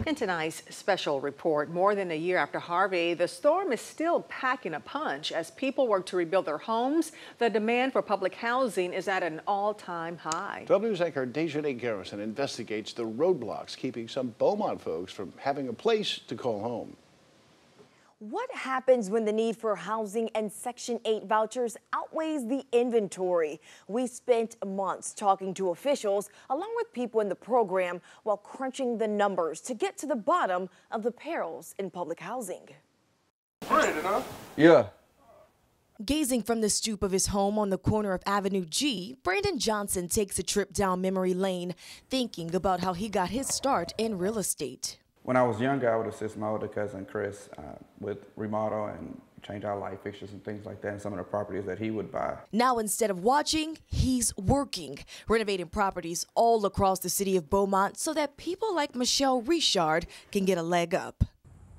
In tonight's special report, more than a year after Harvey, the storm is still packing a punch. As people work to rebuild their homes, the demand for public housing is at an all-time high. 12 News anchor Dejanay Garrison investigates the roadblocks keeping some Beaumont folks from having a place to call home. What happens when the need for housing and Section 8 vouchers outweighs the inventory? We spent months talking to officials along with people in the program while crunching the numbers to get to the bottom of the perils in public housing. Brandon, huh? Yeah. Gazing from the stoop of his home on the corner of Avenue G, Brandon Johnson takes a trip down memory lane, thinking about how he got his start in real estate. When I was younger, I would assist my older cousin Chris with remodel and change out light fixtures and things like that in some of the properties that he would buy. Now, instead of watching, he's working, renovating properties all across the city of Beaumont so that people like Michelle Richard can get a leg up.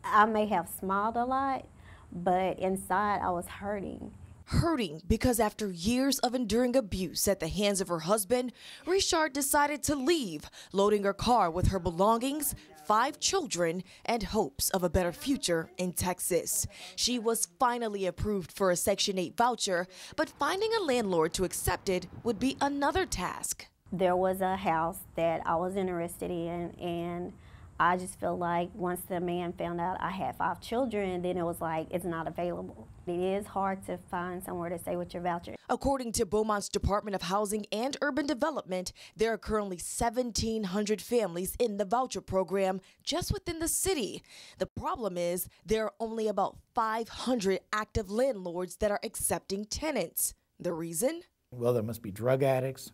I may have smiled a lot, but inside I was hurting. Hurting because after years of enduring abuse at the hands of her husband, Richard decided to leave, loading her car with her belongings, 5 children, and hopes of a better future in Texas. She was finally approved for a Section 8 voucher, but finding a landlord to accept it would be another task. There was a house that I was interested in, and I just feel like once the man found out I had 5 children, then it was like, it's not available. It is hard to find somewhere to stay with your voucher. According to Beaumont's Department of Housing and Urban Development, there are currently 1,700 families in the voucher program just within the city. The problem is there are only about 500 active landlords that are accepting tenants. The reason? Well, there must be drug addicts.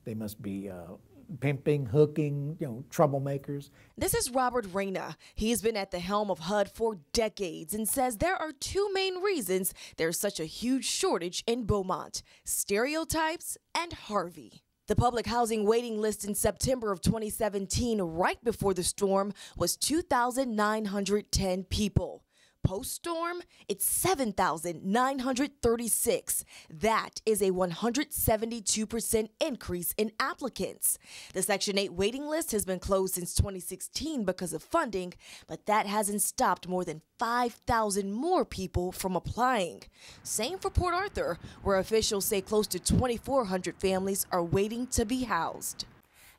They must be pimping, hooking, troublemakers. This is Robert Reyna. He's been at the helm of HUD for decades and says there are 2 main reasons there's such a huge shortage in Beaumont: stereotypes and Harvey. The public housing waiting list in September of 2017, right before the storm, was 2,910 people. Post-storm, it's 7,936. That is a 172% increase in applicants. The Section 8 waiting list has been closed since 2016 because of funding, but that hasn't stopped more than 5,000 more people from applying. Same for Port Arthur, where officials say close to 2,400 families are waiting to be housed.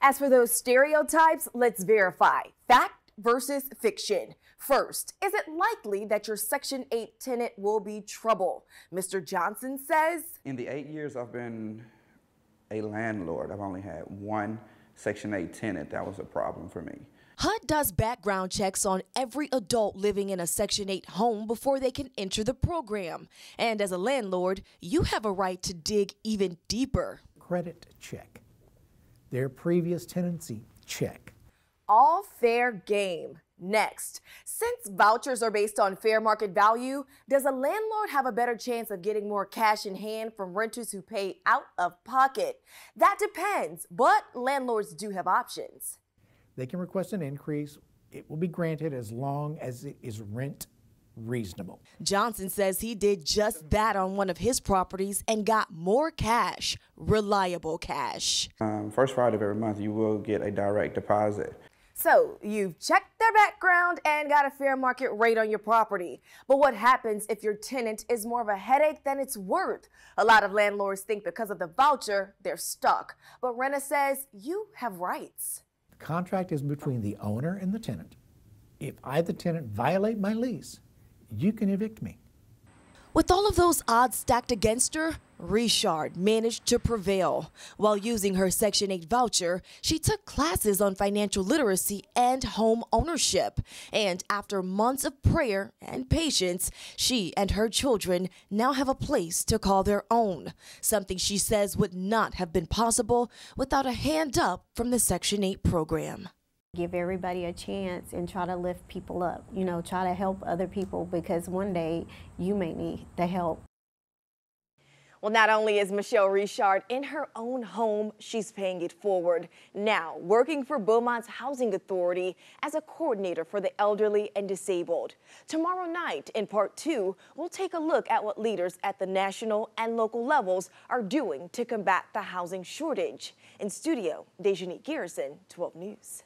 As for those stereotypes, let's verify. Fact versus fiction. First, is it likely that your Section 8 tenant will be trouble? Mr. Johnson says, in the 8 years I've been a landlord, I've only had 1 Section 8 tenant that was a problem for me. HUD does background checks on every adult living in a Section 8 home before they can enter the program. And as a landlord, you have a right to dig even deeper. Credit check. Their previous tenancy check. All fair game. Next, since vouchers are based on fair market value, does a landlord have a better chance of getting more cash in hand from renters who pay out of pocket? That depends, but landlords do have options. They can request an increase. It will be granted as long as it is rent reasonable. Johnson says he did just that on one of his properties and got more cash, reliable cash. First Friday of every month, you will get a direct deposit. So you've checked their background and got a fair market rate on your property. But what happens if your tenant is more of a headache than it's worth? A lot of landlords think because of the voucher, they're stuck. But Rena says you have rights. The contract is between the owner and the tenant. If I, the tenant, violate my lease, you can evict me. With all of those odds stacked against her, Richard managed to prevail. While using her Section 8 voucher, she took classes on financial literacy and home ownership. And after months of prayer and patience, she and her children now have a place to call their own, something she says would not have been possible without a hand up from the Section 8 program. Give everybody a chance and try to lift people up, try to help other people, because one day you may need the help. Well, not only is Michelle Richard in her own home, she's paying it forward. Now, working for Beaumont's Housing Authority as a coordinator for the elderly and disabled. Tomorrow night, in Part 2, we'll take a look at what leaders at the national and local levels are doing to combat the housing shortage. In studio, Dejanay Garrison, 12 News.